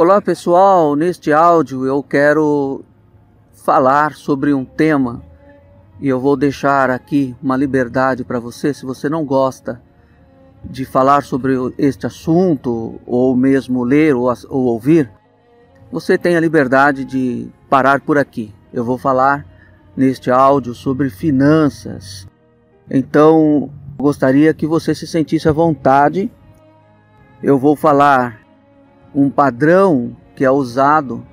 Olá pessoal, neste áudio eu quero falar sobre um tema e eu vou deixar aqui uma liberdade para você. Se você não gosta de falar sobre este assunto ou mesmo ler ou ouvir, você tem a liberdade de parar por aqui. Eu vou falar neste áudio sobre finanças, então gostaria que você se sentisse à vontade. Eu vou falar um padrão que é usado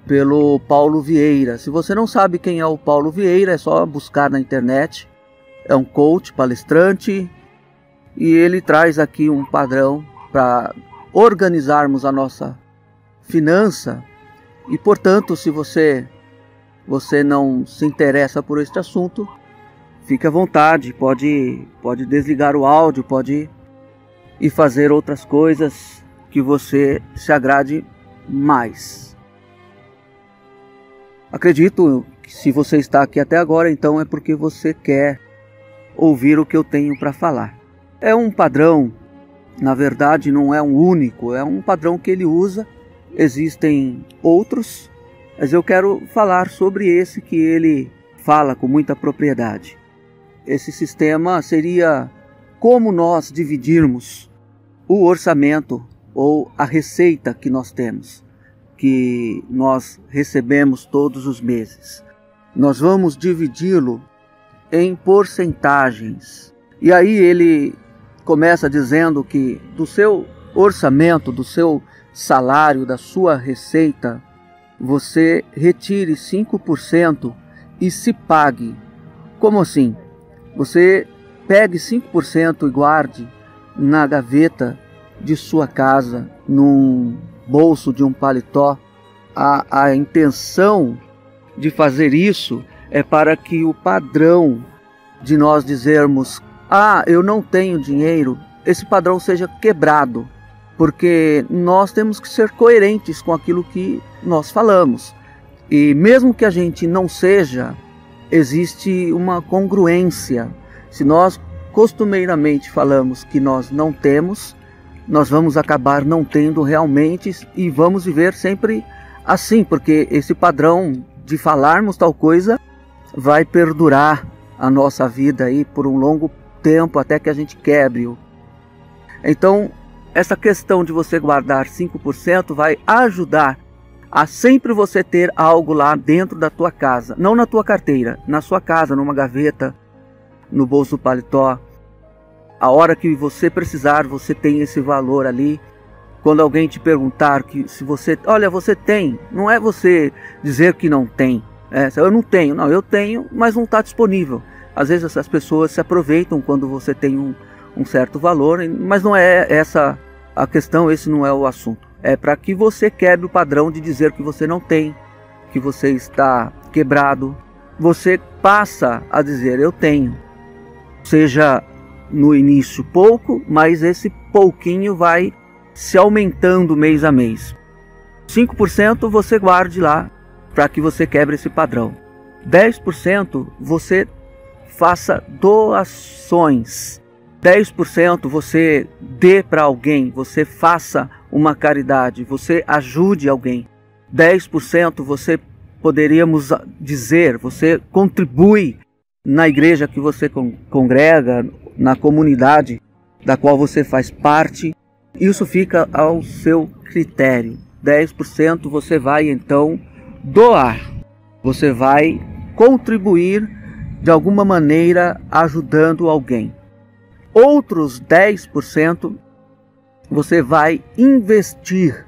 pelo Paulo Vieira. Se você não sabe quem é o Paulo Vieira, é só buscar na internet. É um coach, palestrante, e ele traz aqui um padrão para organizarmos a nossa finança. E portanto, se você não se interessa por este assunto, fique à vontade, pode desligar o áudio, pode ir fazer outras coisas que você se agrade mais. Acredito que se você está aqui até agora, então é porque você quer ouvir o que eu tenho para falar. É um padrão, na verdade não é um único, é um padrão que ele usa. Existem outros, mas eu quero falar sobre esse que ele fala com muita propriedade. Esse sistema seria como nós dividirmos o orçamento ou a receita que nós temos, que nós recebemos todos os meses. Nós vamos dividi-lo em porcentagens. E aí ele começa dizendo que do seu orçamento, do seu salário, da sua receita, você retire 5% e se pague. Como assim? Você pegue 5% e guarde na gaveta de sua casa, num bolso de um paletó. A intenção de fazer isso é para que o padrão de nós dizermos: eu não tenho dinheiro, esse padrão seja quebrado, porque nós temos que ser coerentes com aquilo que nós falamos. E mesmo que a gente não seja, existe uma congruência. Se nós costumeiramente falamos que nós não temos, nós vamos acabar não tendo realmente e vamos viver sempre assim, porque esse padrão de falarmos tal coisa vai perdurar a nossa vida aí por um longo tempo até que a gente quebre-o. Então, essa questão de você guardar 5% vai ajudar a sempre você ter algo lá dentro da tua casa, não na tua carteira, na sua casa, numa gaveta, no bolso do paletó. A hora que você precisar, você tem esse valor ali. Quando alguém te perguntar que se você, olha, você tem, não é você dizer que não tem. Eu não tenho, não, eu tenho, mas não está disponível. Às vezes essas pessoas se aproveitam quando você tem um certo valor, mas não é essa a questão, esse não é o assunto. É para que você quebre o padrão de dizer que você não tem, que você está quebrado. Você passa a dizer eu tenho. Seja no início pouco, mas esse pouquinho vai se aumentando mês a mês. 5% você guarde lá para que você quebre esse padrão. 10% você faça doações. 10% você dê para alguém, você faça uma caridade, você ajude alguém. 10% você poderíamos dizer, você contribui na igreja que você congrega, na comunidade da qual você faz parte. Isso fica ao seu critério. 10% você vai então doar, você vai contribuir de alguma maneira ajudando alguém. Outros 10% você vai investir.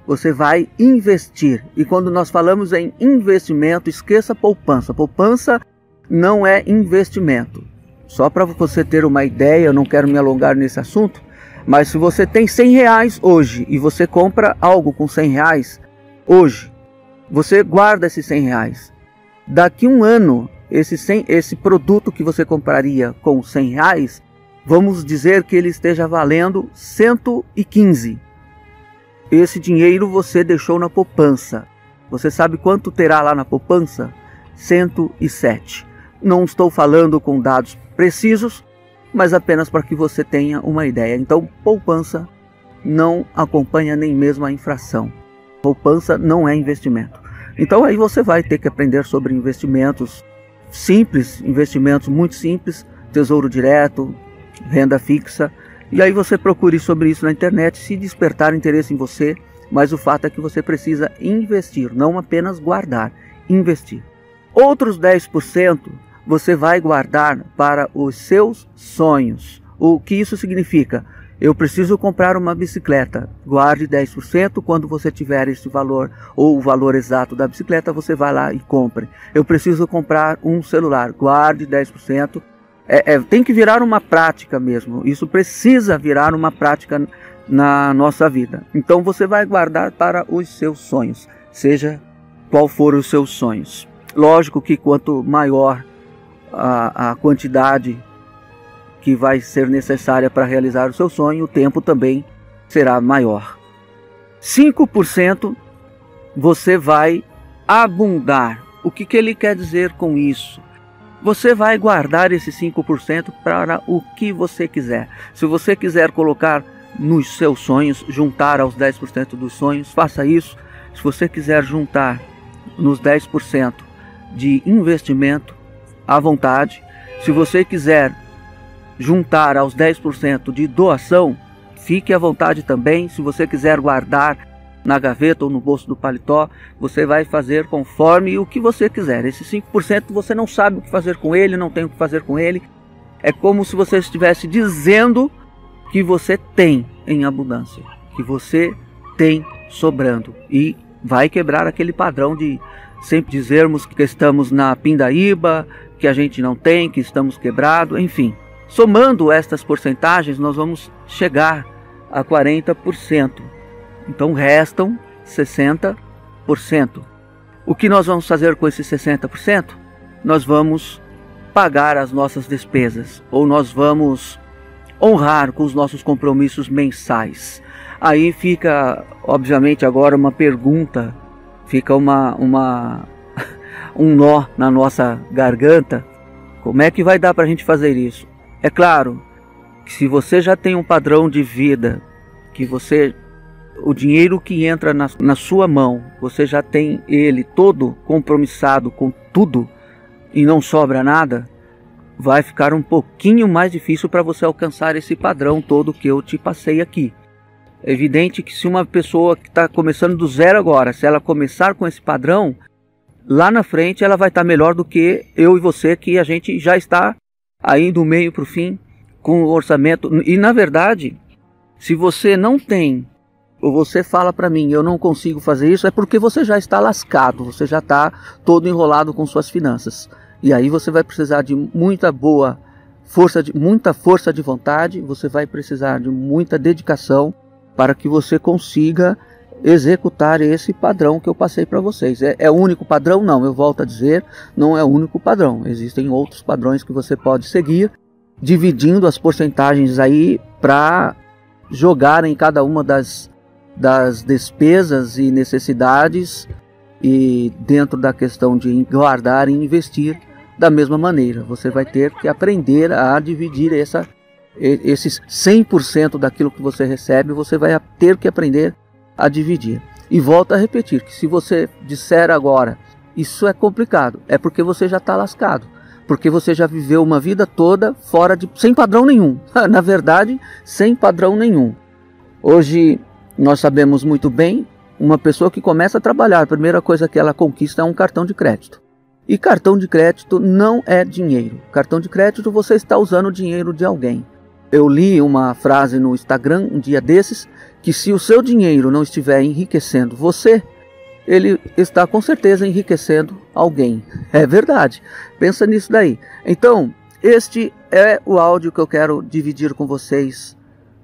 Você vai investir. E quando nós falamos em investimento, esqueça poupança. Poupança não é investimento. Só para você ter uma ideia, eu não quero me alongar nesse assunto, mas se você tem R$100 hoje e você compra algo com R$100 hoje, você guarda esses R$100. Daqui um ano, esse produto que você compraria com R$100, vamos dizer que ele esteja valendo 115. Esse dinheiro você deixou na poupança. Você sabe quanto terá lá na poupança? 107. Não estou falando com dados precisos, mas apenas para que você tenha uma ideia. Então, poupança não acompanha nem mesmo a inflação. Poupança não é investimento. Então aí você vai ter que aprender sobre investimentos simples, investimentos muito simples, tesouro direto, renda fixa. E aí você procure sobre isso na internet, se despertar interesse em você. Mas o fato é que você precisa investir, não apenas guardar, investir. Outros 10% você vai guardar para os seus sonhos. O que isso significa? Eu preciso comprar uma bicicleta. Guarde 10%. Quando você tiver esse valor ou o valor exato da bicicleta, você vai lá e compre. Eu preciso comprar um celular. Guarde 10%. Tem que virar uma prática mesmo. Isso precisa virar uma prática na nossa vida. Então você vai guardar para os seus sonhos, seja qual for os seus sonhos. Lógico que quanto maior a quantidade que vai ser necessária para realizar o seu sonho, o tempo também será maior. 5% você vai abundar. O que ele quer dizer com isso? Você vai guardar esse 5% para o que você quiser. Se você quiser colocar nos seus sonhos, juntar aos 10% dos sonhos, faça isso. Se você quiser juntar nos 10% de investimento, à vontade. Se você quiser juntar aos 10% de doação, fique à vontade também. Se você quiser guardar na gaveta ou no bolso do paletó, você vai fazer conforme o que você quiser. Esse 5% você não sabe o que fazer com ele, não tem o que fazer com ele. É como se você estivesse dizendo que você tem em abundância, que você tem sobrando, e vai quebrar aquele padrão de sempre dizermos que estamos na pindaíba, que a gente não tem, que estamos quebrados, enfim. Somando estas porcentagens, nós vamos chegar a 40%. Então restam 60%. O que nós vamos fazer com esses 60%? Nós vamos pagar as nossas despesas, ou nós vamos honrar com os nossos compromissos mensais. Aí fica, obviamente, agora uma pergunta, fica um nó na nossa garganta. Como é que vai dar para a gente fazer isso? É claro que se você já tem um padrão de vida, que o dinheiro que entra na sua mão, você já tem ele todo compromissado com tudo e não sobra nada, vai ficar um pouquinho mais difícil para você alcançar esse padrão todo que eu te passei aqui. É evidente que se uma pessoa que está começando do zero agora, se ela começar com esse padrão, lá na frente ela vai estar melhor do que eu e você, que a gente já está aí do meio para o fim com o orçamento. E na verdade, se você não tem, ou você fala para mim, eu não consigo fazer isso, é porque você já está lascado, você já está todo enrolado com suas finanças. E aí você vai precisar de muita força de vontade, você vai precisar de muita dedicação para que você consiga executar esse padrão que eu passei para vocês. É o único padrão? Não, eu volto a dizer, não é o único padrão. Existem outros padrões que você pode seguir, dividindo as porcentagens aí para jogar em cada uma das despesas e necessidades, e dentro da questão de guardar e investir da mesma maneira. Você vai ter que aprender a dividir esses 100% daquilo que você recebe, você vai ter que aprender a dividir. E volto a repetir que se você disser agora, isso é complicado, é porque você já está lascado, porque você já viveu uma vida toda sem padrão nenhum. Na verdade, sem padrão nenhum. Hoje nós sabemos muito bem, uma pessoa que começa a trabalhar, a primeira coisa que ela conquista é um cartão de crédito. E cartão de crédito não é dinheiro. Cartão de crédito, você está usando o dinheiro de alguém. Eu li uma frase no Instagram um dia desses, que se o seu dinheiro não estiver enriquecendo você, ele está com certeza enriquecendo alguém. É verdade. Pensa nisso daí. Então, este é o áudio que eu quero dividir com vocês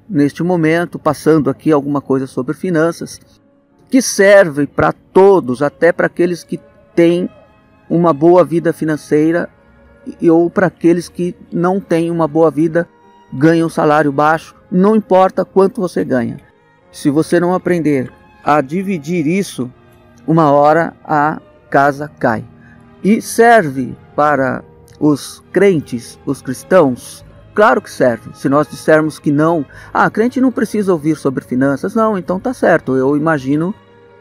neste momento, passando aqui alguma coisa sobre finanças, que serve para todos, até para aqueles que têm uma boa vida financeira, ou para aqueles que não têm uma boa vida, ganham um salário baixo, não importa quanto você ganha. Se você não aprender a dividir isso, uma hora a casa cai. E serve para os crentes, os cristãos? Claro que serve. Se nós dissermos que não, crente não precisa ouvir sobre finanças, não, então tá certo. Eu imagino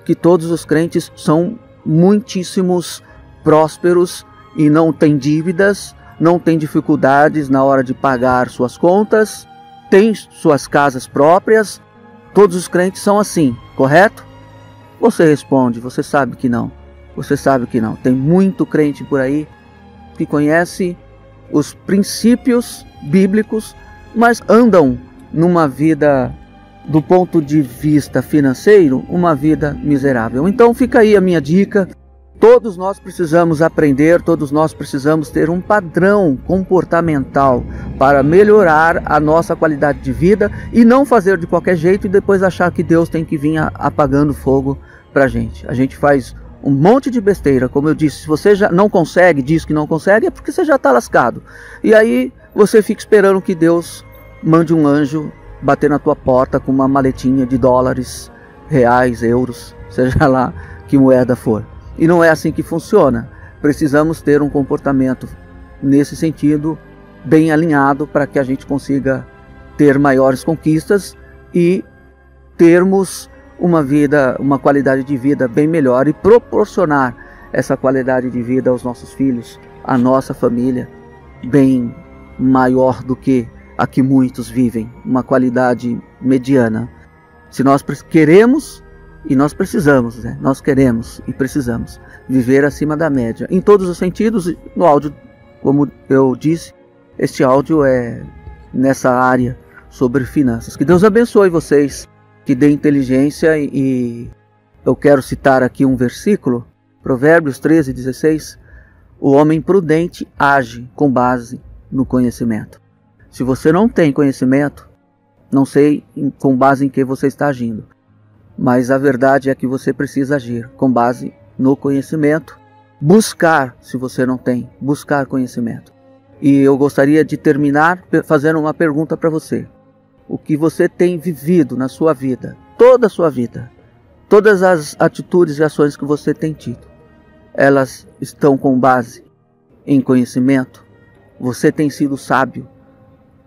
que todos os crentes são muitíssimos prósperos e não têm dívidas, não têm dificuldades na hora de pagar suas contas, têm suas casas próprias. Todos os crentes são assim, correto? Você responde, você sabe que não. Você sabe que não. Tem muito crente por aí que conhece os princípios bíblicos, mas andam numa vida, do ponto de vista financeiro, uma vida miserável. Então fica aí a minha dica. Todos nós precisamos aprender, todos nós precisamos ter um padrão comportamental para melhorar a nossa qualidade de vida e não fazer de qualquer jeito e depois achar que Deus tem que vir apagando fogo para a gente. A gente faz um monte de besteira, como eu disse. Se você já não consegue, diz que não consegue, é porque você já está lascado. E aí você fica esperando que Deus mande um anjo bater na tua porta com uma maletinha de dólares, reais, euros, seja lá que moeda for. E não é assim que funciona. Precisamos ter um comportamento nesse sentido bem alinhado para que a gente consiga ter maiores conquistas e termos uma vida, uma qualidade de vida bem melhor e proporcionar essa qualidade de vida aos nossos filhos, à nossa família, bem maior do que a que muitos vivem, uma qualidade mediana. Se nós queremos e nós precisamos, né? Nós queremos e precisamos viver acima da média, em todos os sentidos. No áudio, como eu disse, este áudio é nessa área sobre finanças. Que Deus abençoe vocês, que dê inteligência, e eu quero citar aqui um versículo, Provérbios 13:16. O homem prudente age com base no conhecimento. Se você não tem conhecimento, não sei com base em que você está agindo, mas a verdade é que você precisa agir com base no conhecimento. Buscar, se você não tem, buscar conhecimento. E eu gostaria de terminar fazendo uma pergunta para você. O que você tem vivido na sua vida, toda a sua vida, todas as atitudes e ações que você tem tido, elas estão com base em conhecimento? Você tem sido sábio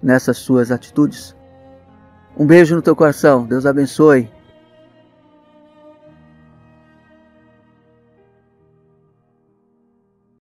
nessas suas atitudes? Um beijo no teu coração. Deus abençoe.